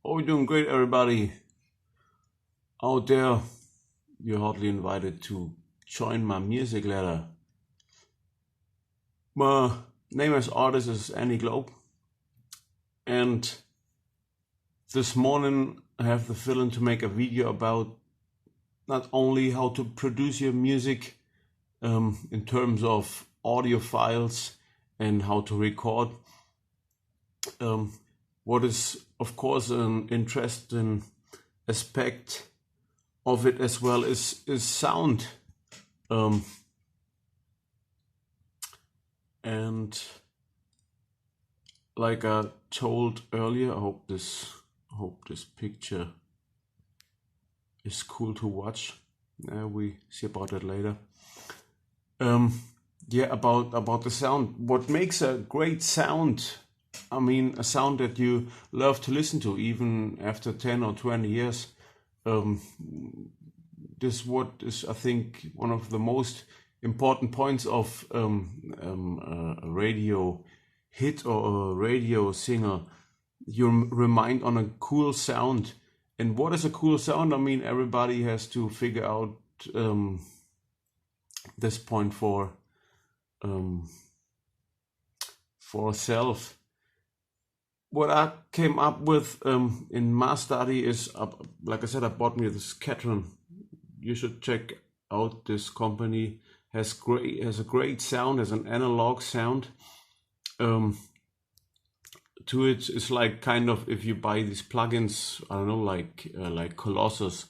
Oh, we're doing great, everybody out there. You're hardly invited to join my music ladder. My name as artist is Enhanceable, and this morning I have the feeling to make a video about not only how to produce your music in terms of audio files and how to record. What is, of course, an interesting aspect of it as well is sound. And like I told earlier, I hope this picture is cool to watch. We see about that later. Yeah, about the sound. What makes a great sound? I mean, a sound that you love to listen to even after 10 or 20 years. This what is, I think, one of the most important points of a radio hit or a radio singer. You remind on a cool sound. And what is a cool sound? I mean, everybody has to figure out this point for self. What I came up with in my study is, like I said, I bought me this Catron. You should check out this company. Has a great sound, has an analog sound. To it is like kind of if you buy these plugins, I don't know, like Colossus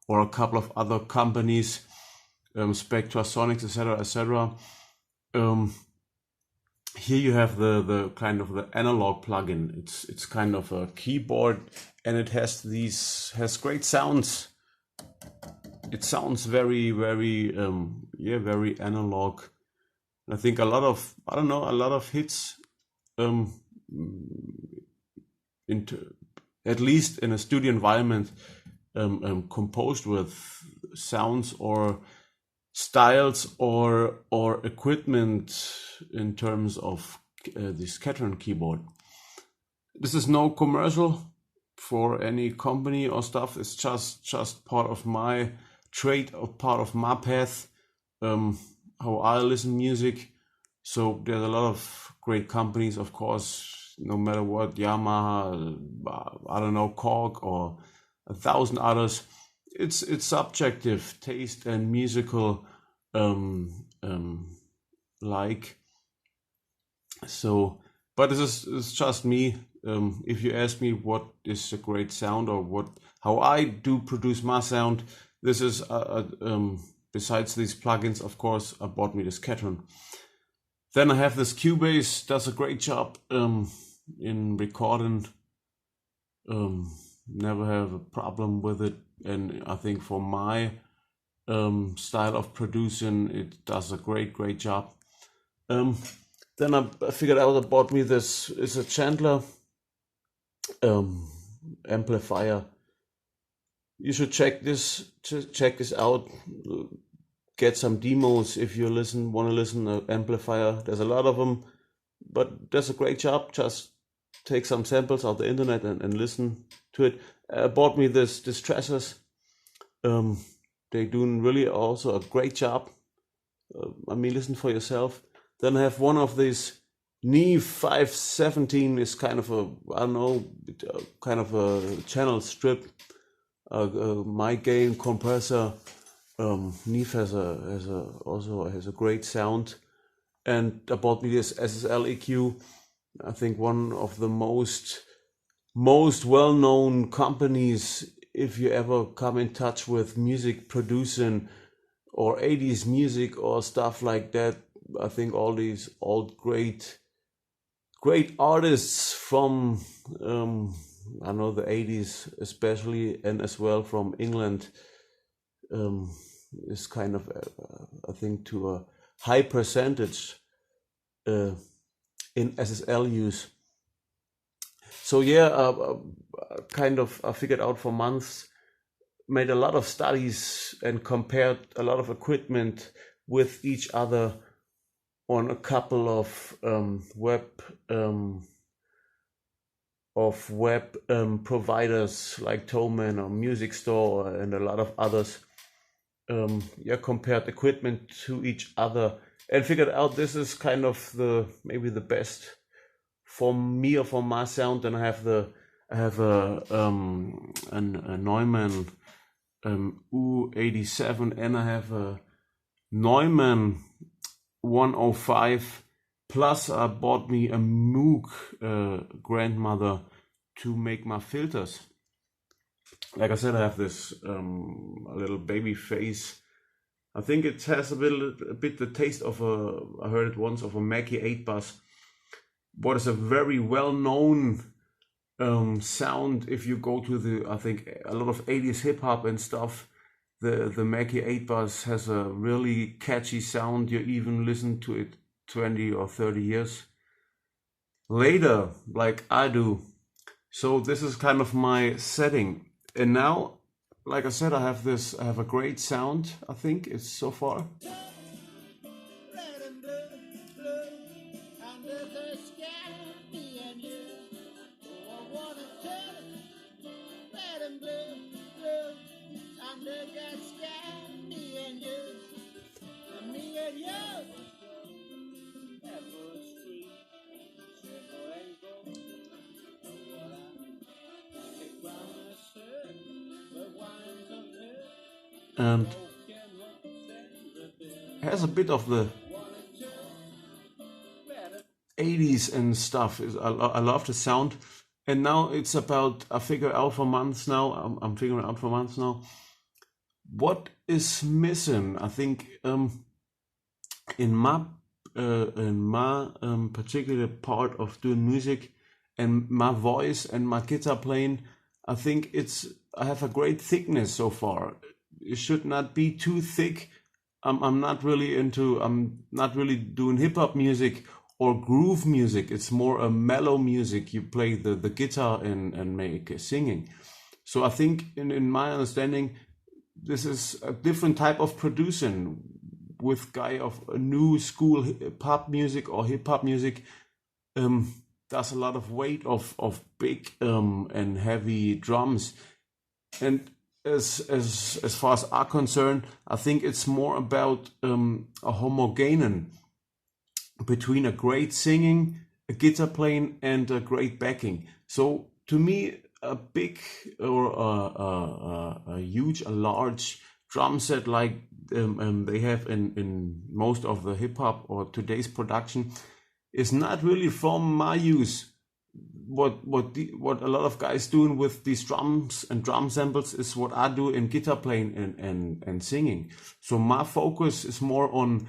or a couple of other companies, Spectrasonics, etc. Here you have the kind of the analog plugin. It's kind of a keyboard, and it has great sounds. It sounds very very analog. I think a lot of hits, at least in a studio environment, composed with sounds or styles or equipment in terms of this Catron keyboard. This is no commercial for any company or stuff. It's just part of my trade or part of my path, how I listen music. So there's a lot of great companies, of course, no matter what, Yamaha, I don't know, Korg or 1,000 others. It's subjective taste and musical like. So, but this is just me. If you ask me what is a great sound or how I do produce my sound, this is besides these plugins, of course, I bought me this Catron. Then I have this Cubase, does a great job in recording. Never have a problem with it, and I think for my style of producing, it does a great job. Then I figured out I bought me this is a Chandler amplifier. You should check this out. Get some demos if you want to listen to amplifier. There's a lot of them, but does a great job. Just take some samples out the internet and listen to it. Bought me this Distressors. They doing really also a great job. I mean, listen for yourself. Then I have one of these Neve 517 is kind of a, I don't know, kind of a channel strip, mic gain compressor. Neve also has a great sound, and I bought me this SSL EQ. I think one of the most well-known companies. If you ever come in touch with music producing or 80s music or stuff like that, I think all these old great artists from I know the 80s especially, and as well from England, is kind of I think to a high percentage in SSL use. So yeah, I figured out for months, made a lot of studies and compared a lot of equipment with each other on a couple of web web providers like Thomann or Music Store and a lot of others. Compared equipment to each other and figured out this is kind of maybe the best for me or for my sound. And I have a Neumann U87 and I have a Neumann 105. Plus I bought me a Moog grandmother to make my filters. Like I said, I have this a little baby face. I think it has a bit the taste of I heard it once, of a Mackie 8-bus. What is a very well-known sound if you go to I think a lot of 80s hip-hop and stuff. The Mackie 8-bus has a really catchy sound. You even listen to it 20 or 30 years later, like I do. So this is kind of my setting. And now, like I said, I have a great sound, I think, it's so far. And has a bit of the 80s and stuff. I love the sound. And now it's about, I figure out for months now, I'm figuring out for months now, what is missing. I think in my particular part of doing music and my voice and my guitar playing, I think I have a great thickness so far. It should not be too thick. I'm not really doing hip hop music or groove music. It's more a mellow music. You play the guitar and make singing. So I think in my understanding, this is a different type of producing with guy of a new school pop music or hip hop music. Does a lot of weight of big and heavy drums. And as far as I'm concerned, I think it's more about a homogeneous between a great singing, a guitar playing, and a great backing. So to me, a big or a large drum set like they have in most of the hip hop or today's production is not really from my use. What a lot of guys doing with these drums and drum samples is what I do in guitar playing and singing. So my focus is more on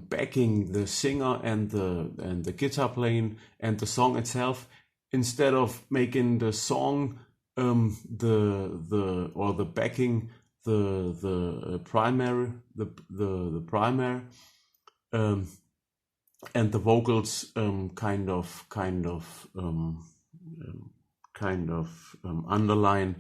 backing the singer and the guitar playing and the song itself, instead of making the song the backing the primary and the vocals kind of underline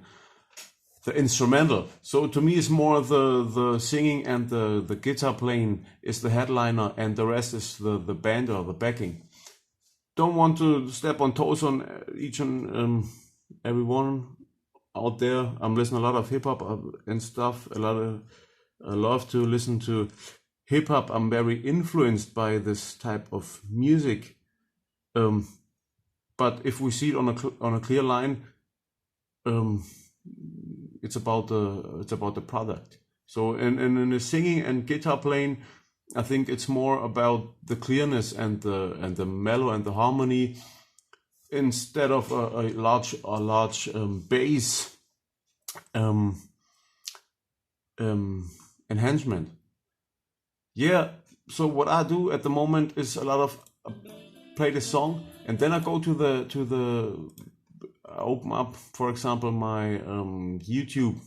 the instrumental. So to me, it's more the singing and the guitar playing is the headliner, and the rest is the band or the backing. Don't want to step on toes on each and everyone out there. I'm listening a lot of hip hop and stuff. I love to listen to hip hop. I'm very influenced by this type of music. But if we see it on a clear line, it's about the product. So in the singing and guitar playing, I think it's more about the clearness and the mellow and the harmony, instead of a large bass enhancement. Yeah. So what I do at the moment is a lot of play the song, and then I go to the open up, for example, my YouTube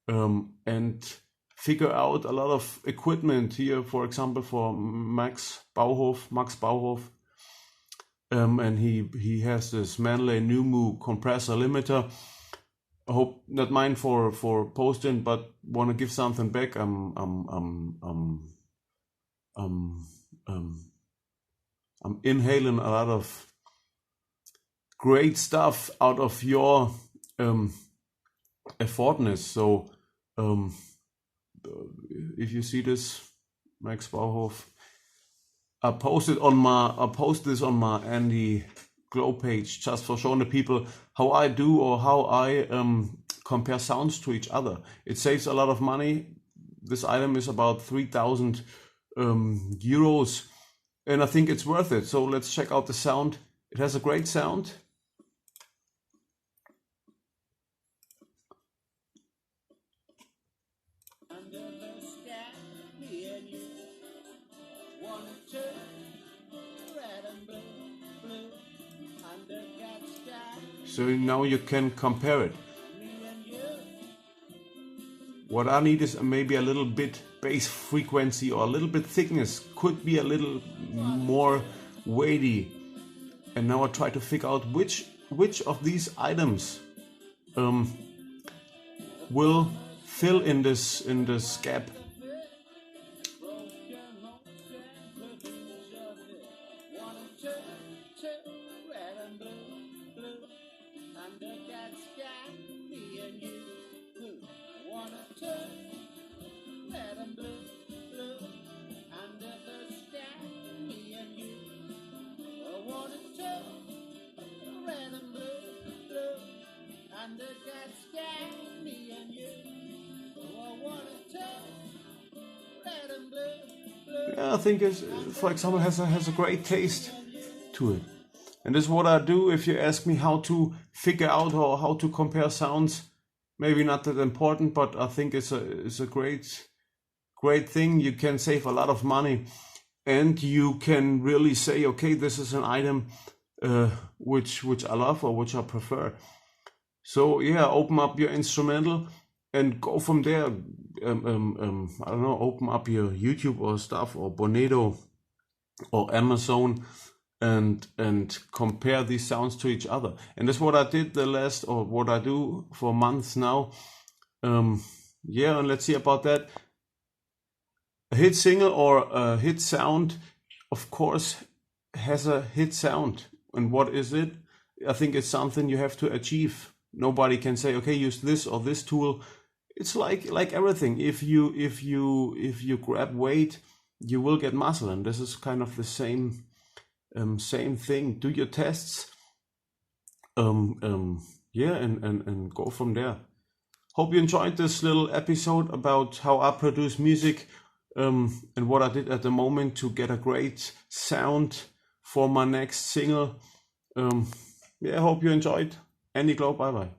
and figure out a lot of equipment here, for example, for Max Bauhof, and he has this Manley Numu compressor limiter. I hope not mind for posting, but want to give something back. I'm inhaling a lot of great stuff out of your effortness. So if you see this, Max Bauhof, I post this on my Andy Glow page just for showing the people how I do or how I compare sounds to each other. It saves a lot of money. This item is about 3,000 euros, and I think it's worth it. So let's check out the sound. It has a great sound. So now you can compare it. What I need is maybe a little bit bass frequency or a little bit thickness, could be a little more weighty. And now I try to figure out which of these items will fill in this gap. Yeah, I think it, for example, has a great taste to it. And this is what I do. If you ask me how to figure out or how to compare sounds, maybe not that important, but I think it's a great thing. You can save a lot of money, and you can really say, okay, this is an item which I love or which I prefer. So yeah, open up your instrumental and go from there. I don't know, open up your YouTube or stuff or Bonedo or Amazon and compare these sounds to each other. And that's what I did what I do for months now. Yeah, and let's see about that. A hit single or a hit sound, of course, has a hit sound. And what is it? I think it's something you have to achieve. Nobody can say, okay, use this or this tool. It's like everything. If you grab weight, you will get muscle, and this is kind of the same thing. Do your tests, yeah, and go from there. Hope you enjoyed this little episode about how I produce music, and what I did at the moment to get a great sound for my next single. Yeah, I hope you enjoyed. Andy Globe, bye bye.